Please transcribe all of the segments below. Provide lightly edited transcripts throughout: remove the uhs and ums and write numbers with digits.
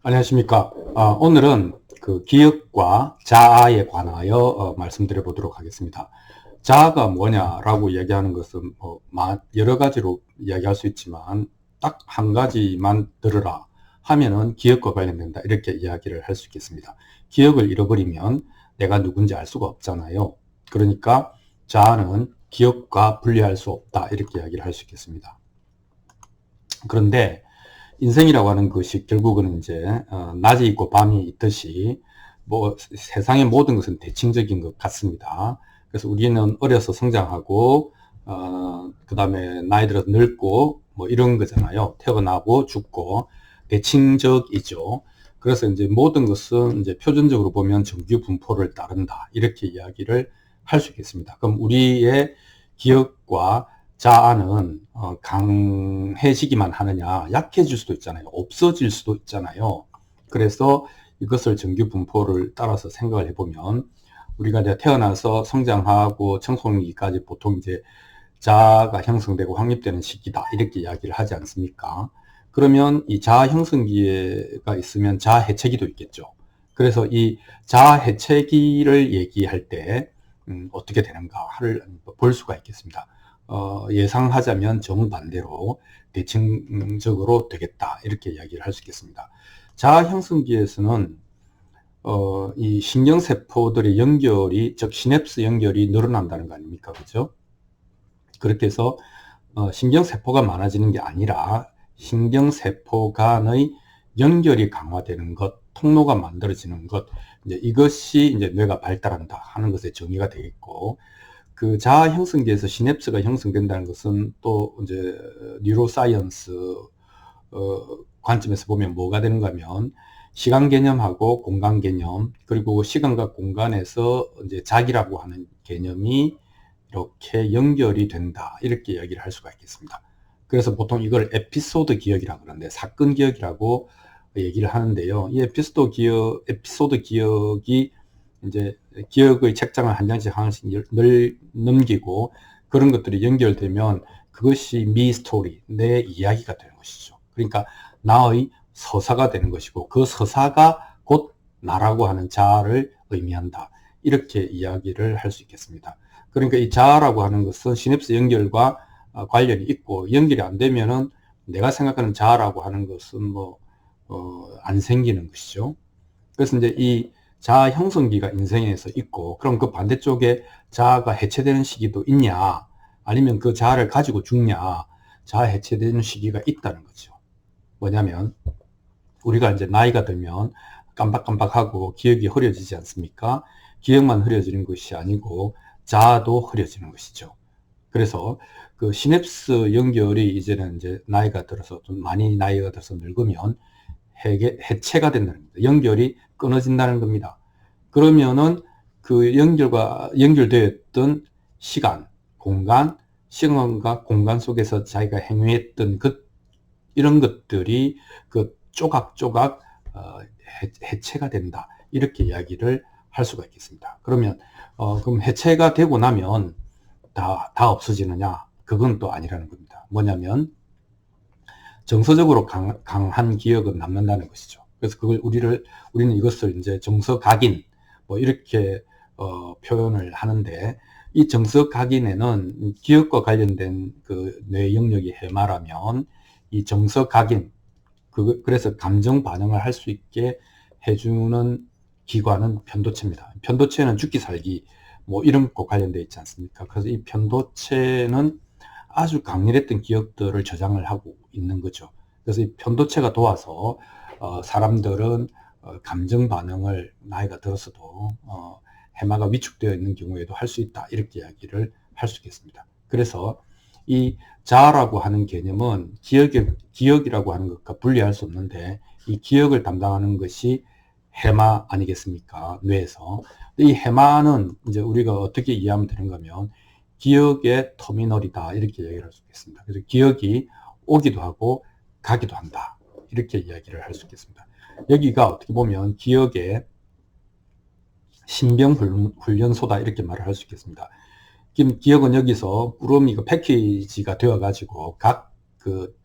안녕하십니까. 오늘은 그 기억과 자아에 관하여 말씀드려 보도록 하겠습니다. 자아가 뭐냐라고 얘기하는 것은 여러 가지로 이야기할 수 있지만 딱 한 가지만 들으라 하면은 기억과 관련된다 이렇게 이야기를 할 수 있겠습니다. 기억을 잃어버리면 내가 누군지 알 수가 없잖아요. 그러니까 자아는 기억과 분리할 수 없다 이렇게 이야기를 할 수 있겠습니다. 그런데 인생이라고 하는 것이 결국은 이제 낮이 있고 밤이 있듯이 세상의 모든 것은 대칭적인 것 같습니다. 그래서 우리는 어려서 성장하고 그 다음에 나이 들어서 늙고 뭐 이런 거잖아요. 태어나고 죽고 대칭적이죠. 그래서 이제 모든 것은 이제 표준적으로 보면 정규 분포를 따른다 이렇게 이야기를 할 수 있겠습니다. 그럼 우리의 기억과 자아는 강해지기만 하느냐, 약해질 수도 있잖아요. 없어질 수도 있잖아요. 그래서 이것을 정규 분포를 따라서 생각을 해보면 우리가 이제 태어나서 성장하고 청소년기까지 보통 이제 자아가 형성되고 확립되는 시기다 이렇게 이야기를 하지 않습니까? 그러면 이 자아 형성기가 있으면 자아 해체기도 있겠죠. 그래서 이 자아 해체기를 얘기할 때 어떻게 되는가를 볼 수가 있겠습니다. 예상하자면 정반대로 대칭적으로 되겠다 이렇게 이야기를 할 수 있겠습니다. 자아 형성기에서는 이 신경세포들의 연결이 즉 시냅스 연결이 늘어난다는 거 아닙니까? 그죠? 그렇게 해서 신경세포가 많아지는 게 아니라 신경세포 간의 연결이 강화되는 것, 통로가 만들어지는 것, 이것이 이제 뇌가 발달한다 하는 것에 정의가 되겠고, 그 자아 형성기에서 시냅스가 형성된다는 것은 또 이제 뉴로사이언스 관점에서 보면 뭐가 되는가 하면 시간 개념하고 공간 개념 그리고 시간과 공간에서 이제 자기라고 하는 개념이 이렇게 연결이 된다 이렇게 이야기를 할 수가 있겠습니다. 그래서 보통 이걸 에피소드 기억이라고 그러는데 사건 기억이라고 얘기를 하는데요. 이 에피소드 기억이 이제 기억의 책장을 한 장씩 하나씩 늘 넘기고 그런 것들이 연결되면 그것이 미 스토리, 내 이야기가 되는 것이죠. 그러니까 나의 서사가 되는 것이고 그 서사가 곧 나라고 하는 자아를 의미한다. 이렇게 이야기를 할 수 있겠습니다. 그러니까 이 자아라고 하는 것은 시냅스 연결과 관련이 있고 연결이 안 되면은 내가 생각하는 자아라고 하는 것은 안 생기는 것이죠. 그래서 이제 이 자아 형성기가 인생에서 있고 그럼 그 반대쪽에 자아가 해체되는 시기도 있냐 아니면 그 자아를 가지고 죽냐 자아 해체되는 시기가 있다는 거죠. 뭐냐면 우리가 이제 나이가 들면 깜박깜박하고 기억이 흐려지지 않습니까? 기억만 흐려지는 것이 아니고 자아도 흐려지는 것이죠. 그래서 그 시냅스 연결이 이제는 이제 나이가 들어서 좀 많이 나이가 들어서 늙으면 해체가 된다는 겁니다. 연결이 끊어진다는 겁니다. 그러면은 그 연결되었던 시간, 공간, 시간과 공간 속에서 자기가 행위했던 이런 것들이 그 조각조각 해체가 된다. 이렇게 이야기를 할 수가 있겠습니다. 그러면 그럼 해체가 되고 나면 다 없어지느냐? 그건 또 아니라는 겁니다. 뭐냐면 정서적으로 강한 기억은 남는다는 것이죠. 그래서 우리는 이것을 이제 정서각인 이렇게 표현을 하는데 이 정서각인에는 기억과 관련된 그 뇌 영역이 해마라면 이 정서각인 그래서 감정 반응을 할 수 있게 해주는 기관은 편도체입니다. 편도체는 죽기 살기 이런 거 관련되어 있지 않습니까? 그래서 이 편도체는 아주 강렬했던 기억들을 저장을 하고 있는 거죠. 그래서 이 편도체가 도와서 사람들은 감정 반응을 나이가 들어서도 해마가 위축되어 있는 경우에도 할 수 있다. 이렇게 이야기를 할 수 있겠습니다. 그래서 이 자아라고 하는 개념은 기억이라고 하는 것과 분리할 수 없는데 이 기억을 담당하는 것이 해마 아니겠습니까? 뇌에서. 이 해마는 이제 우리가 어떻게 이해하면 되는가 하면 기억의 터미널이다. 이렇게 이야기를 할 수 있겠습니다. 그래서 기억이 오기도 하고 가기도 한다. 이렇게 이야기를 할 수 있겠습니다. 여기가 어떻게 보면 기억의 신병훈련소다. 이렇게 말을 할 수 있겠습니다. 기억은 여기서 꾸러미가 패키지가 되어가지고 각 그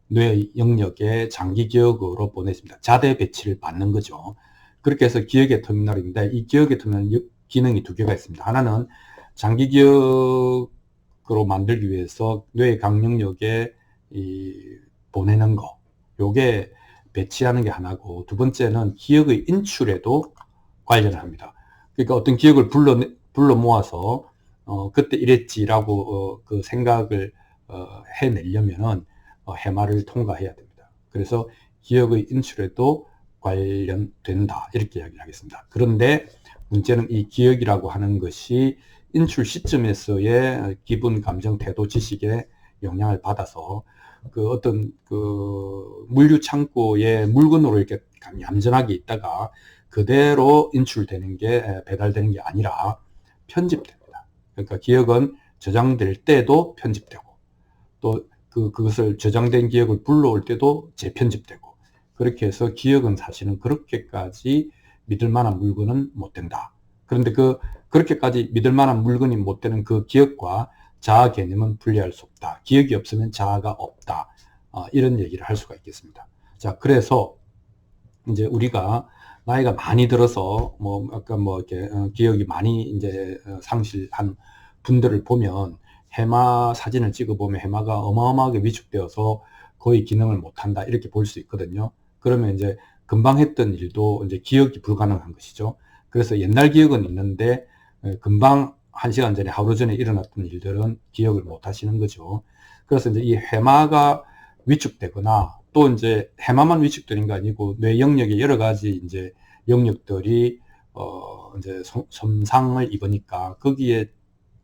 뇌 영역에 장기 기억으로 보내집니다. 자대 배치를 받는 거죠. 그렇게 해서 기억의 터미널인데, 이 기억의 터미널 기능이 두 개가 있습니다. 하나는 장기 기억으로 만들기 위해서 뇌 강영역에 보내는 거, 요게 배치하는 게 하나고, 두 번째는 기억의 인출에도 관련을 합니다. 그러니까 어떤 기억을 불러 모아서 그때 이랬지라고 그 생각을 해내려면은 해마를 통과해야 됩니다. 그래서 기억의 인출에도 관련된다, 이렇게 이야기를 하겠습니다. 그런데 문제는 이 기억이라고 하는 것이 인출 시점에서의 기분, 감정, 태도, 지식에 영향을 받아서 그 어떤 그 물류 창고에 물건으로 이렇게 얌전하게 있다가 그대로 인출되는 게, 배달되는 게 아니라 편집됩니다. 그러니까 기억은 저장될 때도 편집되고, 또 그것을 저장된 기억을 불러올 때도 재편집되고, 그렇게 해서 기억은 사실은 그렇게까지 믿을 만한 물건은 못 된다. 그런데 그렇게까지 믿을 만한 물건이 못 되는 그 기억과 자아 개념은 분리할 수 없다. 기억이 없으면 자아가 없다. 이런 얘기를 할 수가 있겠습니다. 자, 그래서 이제 우리가 나이가 많이 들어서 아까 이렇게 기억이 많이 이제 상실한 분들을 보면 해마 사진을 찍어보면 해마가 어마어마하게 위축되어서 거의 기능을 못한다, 이렇게 볼 수 있거든요. 그러면 이제 금방 했던 일도 이제 기억이 불가능한 것이죠. 그래서 옛날 기억은 있는데 금방 1시간 전에, 하루 전에 일어났던 일들은 기억을 못 하시는 거죠. 그래서 이제 이 해마가 위축되거나, 또 이제 해마만 위축되는 게 아니고 뇌 영역의 여러 가지 이제 영역들이 이제 손상을 입으니까 거기에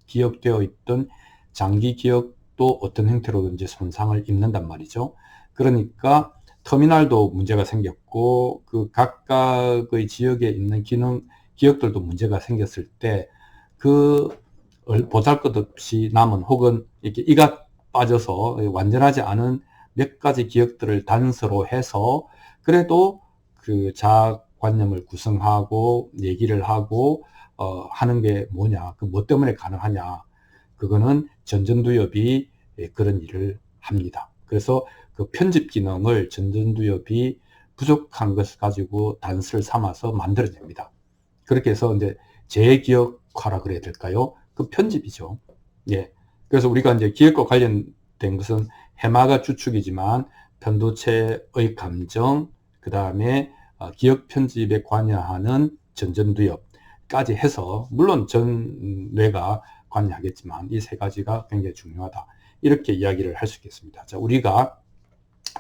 기억되어 있던 장기 기억도 어떤 형태로든지 손상을 입는단 말이죠. 그러니까 터미널도 문제가 생겼고, 그 각각의 지역에 있는 기억들도 문제가 생겼을 때 그 보잘것없이 남은, 혹은 이렇게 이가 빠져서 완전하지 않은 몇 가지 기억들을 단서로 해서 그래도 그 자아관념을 구성하고 얘기를 하고 하는 게 뭐냐, 그 뭐 때문에 가능하냐, 그거는 전전두엽이 그런 일을 합니다. 그래서 그 편집 기능을 전전두엽이 부족한 것을 가지고 단서를 삼아서 만들어냅니다. 그렇게 해서 이제 재기억화라 그래야 될까요? 그 편집이죠. 예. 그래서 우리가 이제 기억과 관련된 것은 해마가 주축이지만 편도체의 감정, 그 다음에 기억 편집에 관여하는 전전두엽까지 해서, 물론 전 뇌가 관여하겠지만 이 세 가지가 굉장히 중요하다, 이렇게 이야기를 할 수 있겠습니다. 자, 우리가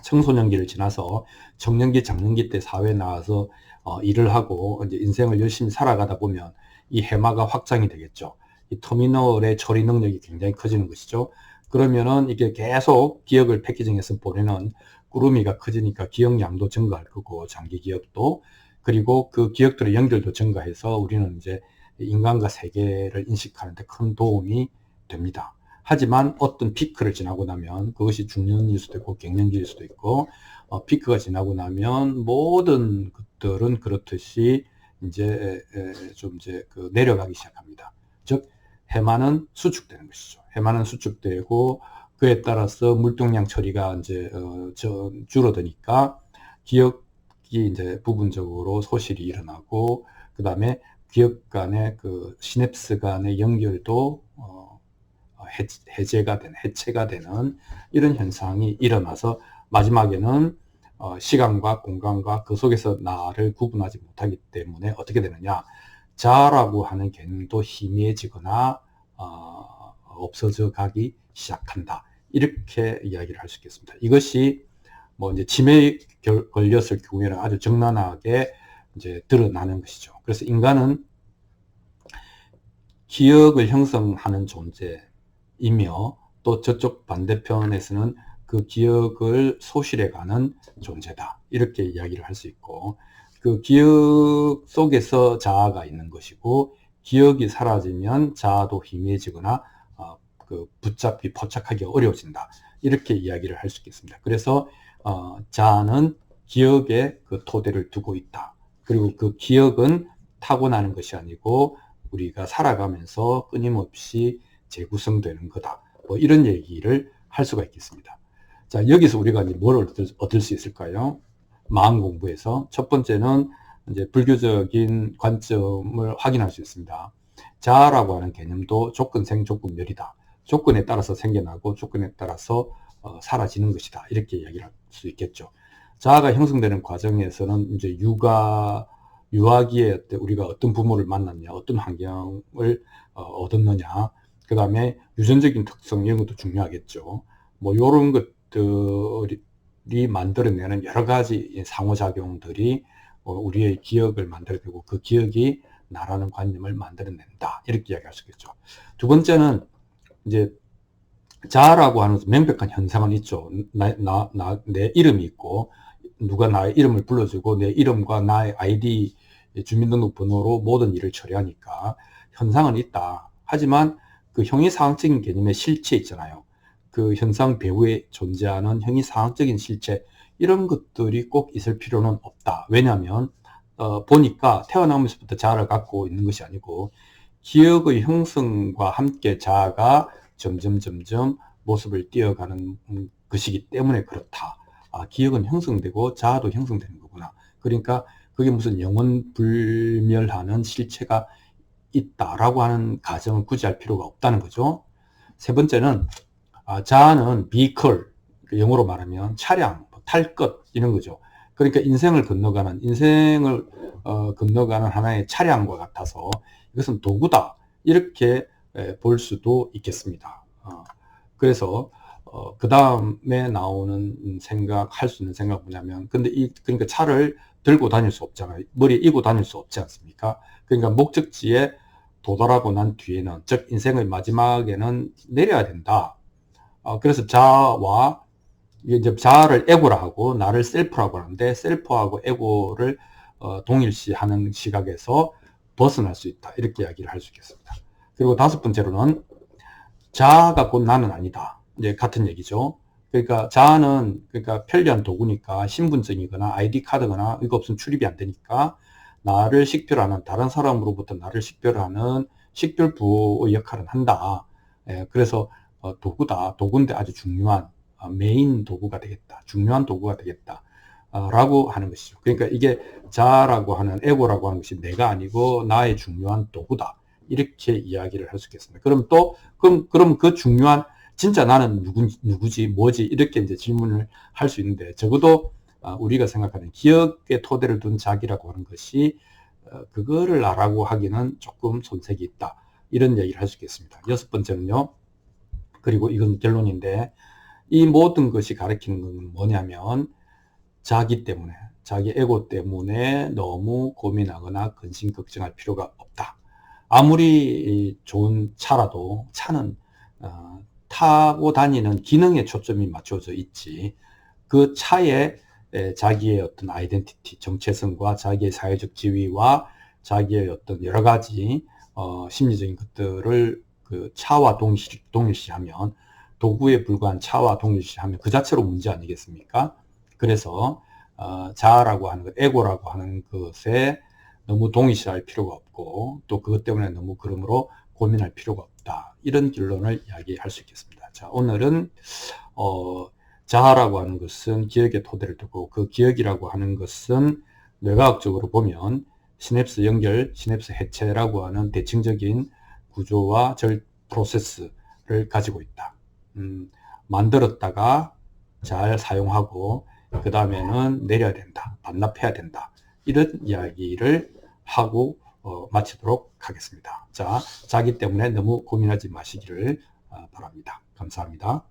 청소년기를 지나서 청년기, 장년기 때 사회에 나와서 일을 하고 이제 인생을 열심히 살아가다 보면 이 해마가 확장이 되겠죠. 이 터미널의 처리 능력이 굉장히 커지는 것이죠. 그러면은 이게 계속 기억을 패키징해서 보내는 꾸러미가 커지니까 기억량도 증가할 거고, 장기 기억도, 그리고 그 기억들의 연결도 증가해서 우리는 이제 인간과 세계를 인식하는 데 큰 도움이 됩니다. 하지만 어떤 피크를 지나고 나면, 그것이 중년일 수도 있고 갱년기일 수도 있고, 피크가 지나고 나면 모든 것들은 그렇듯이 이제 좀 이제 내려가기 시작합니다. 즉 해마는 수축되는 것이죠. 해마는 수축되고, 그에 따라서 물동량 처리가 이제 줄어드니까 기억이 이제 부분적으로 소실이 일어나고, 그 다음에 기억 간의 그 시냅스 간의 연결도 해체가 되는 이런 현상이 일어나서 마지막에는 시간과 공간과 그 속에서 나를 구분하지 못하기 때문에 어떻게 되느냐, 자아라고 하는 개념도 희미해지거나 없어져 가기 시작한다, 이렇게 이야기를 할 수 있겠습니다. 이것이 이제 치매에 걸렸을 경우에는 아주 적나라하게 이제 드러나는 것이죠. 그래서 인간은 기억을 형성하는 존재이며, 또 저쪽 반대편에서는 그 기억을 소실해가는 존재다, 이렇게 이야기를 할 수 있고, 그 기억 속에서 자아가 있는 것이고, 기억이 사라지면 자아도 희미해지거나 붙잡기, 포착하기 어려워진다, 이렇게 이야기를 할 수 있겠습니다. 그래서 자아는 기억에 그 토대를 두고 있다. 그리고 그 기억은 타고나는 것이 아니고 우리가 살아가면서 끊임없이 재구성되는 거다, 이런 얘기를 할 수가 있겠습니다. 자, 여기서 우리가 이제 뭘 얻을 수 있을까요? 마음 공부에서 첫 번째는 이제 불교적인 관점을 확인할 수 있습니다. 자아라고 하는 개념도 조건생 조건멸이다. 조건에 따라서 생겨나고 조건에 따라서 사라지는 것이다. 이렇게 이야기를 할 수 있겠죠. 자아가 형성되는 과정에서는 이제 유아기에 우리가 어떤 부모를 만났냐, 어떤 환경을 얻었느냐, 그 다음에 유전적인 특성 이런 것도 중요하겠죠. 뭐 이런 것들이 만들어내는 여러 가지 상호작용들이 우리의 기억을 만들어내고 그 기억이 나라는 관념을 만들어낸다. 이렇게 이야기할 수 있겠죠. 두 번째는 이제 자아라고 하는 명백한 현상은 있죠. 내 이름이 있고 누가 나의 이름을 불러주고 내 이름과 나의 아이디 주민등록번호로 모든 일을 처리하니까 현상은 있다. 하지만 그 형이상학적인 개념의 실체 있잖아요. 그 현상 배후에 존재하는 형이상학적인 실체 이런 것들이 꼭 있을 필요는 없다. 왜냐하면 보니까 태어나면서부터 자아를 갖고 있는 것이 아니고 기억의 형성과 함께 자아가 점점 모습을 띄어가는 것이기 때문에 그렇다. 기억은 형성되고 자아도 형성되는 거구나. 그러니까 그게 무슨 영원 불멸하는 실체가 있다라고 하는 가정을 굳이 할 필요가 없다는 거죠. 세 번째는 자아는 vehicle, 영어로 말하면 차량, 탈 것 이런 거죠. 그러니까 인생을 건너가는 하나의 차량과 같아서 이것은 도구다 이렇게 볼 수도 있겠습니다. 그래서 그 다음에 나오는 할 수 있는 생각 뭐냐면 그러니까 차를 들고 다닐 수 없잖아요. 머리에 이고 다닐 수 없지 않습니까? 그러니까 목적지에 도달하고 난 뒤에는 즉 인생의 마지막에는 내려야 된다. 그래서 자아와 이제 자아를 에고라 하고 나를 셀프라고 하는데 셀프하고 에고를 동일시하는 시각에서 벗어날 수 있다. 이렇게 이야기를 할 수 있겠습니다. 그리고 다섯 번째로는 자아가 곧 나는 아니다. 이제 같은 얘기죠. 그러니까 자아는 그러니까 편리한 도구니까 신분증이거나 아이디 카드거나 이거 없으면 출입이 안 되니까 나를 식별하는 다른 사람으로부터 나를 식별하는 식별부의 역할은 한다. 그래서 도구다. 도구인데 아주 중요한 메인 도구가 되겠다. 중요한 도구가 되겠다. 라고 하는 것이죠. 그러니까 이게 자아라고 하는 에고라고 하는 것이 내가 아니고 나의 중요한 도구다. 이렇게 이야기를 할 수 있겠습니다. 그럼 그 중요한 진짜 나는 누구지 뭐지 이렇게 이제 질문을 할 수 있는데 적어도 우리가 생각하는 기억의 토대를 둔 자기라고 하는 것이 그거를 나라고 하기는 조금 손색이 있다. 이런 얘기를 할 수 있겠습니다. 여섯 번째는요. 그리고 이건 결론인데 이 모든 것이 가리키는 건 뭐냐면 자기 때문에 자기 에고 때문에 너무 고민하거나 근심 걱정할 필요가 없다. 아무리 좋은 차라도 차는 타고 다니는 기능에 초점이 맞춰져 있지 그 차에 자기의 어떤 아이덴티티, 정체성과 자기의 사회적 지위와 자기의 어떤 여러 가지 심리적인 것들을 그 차와 동일시하면 도구에 불과한 차와 동일시하면 그 자체로 문제 아니겠습니까? 그래서 자아라고 하는 것, 에고라고 하는 것에 너무 동일시할 필요가 없고 또 그것 때문에 너무 그러므로 고민할 필요가 없다. 이런 결론을 이야기할 수 있겠습니다. 자, 오늘은 자아라고 하는 것은 기억의 토대를 두고 그 기억이라고 하는 것은 뇌과학적으로 보면 시냅스 연결, 시냅스 해체라고 하는 대칭적인 구조와 프로세스를 가지고 있다. 만들었다가 잘 사용하고 그 다음에는 내려야 된다. 반납해야 된다. 이런 이야기를 하고 마치도록 하겠습니다. 자, 자기 때문에 너무 고민하지 마시기를 바랍니다. 감사합니다.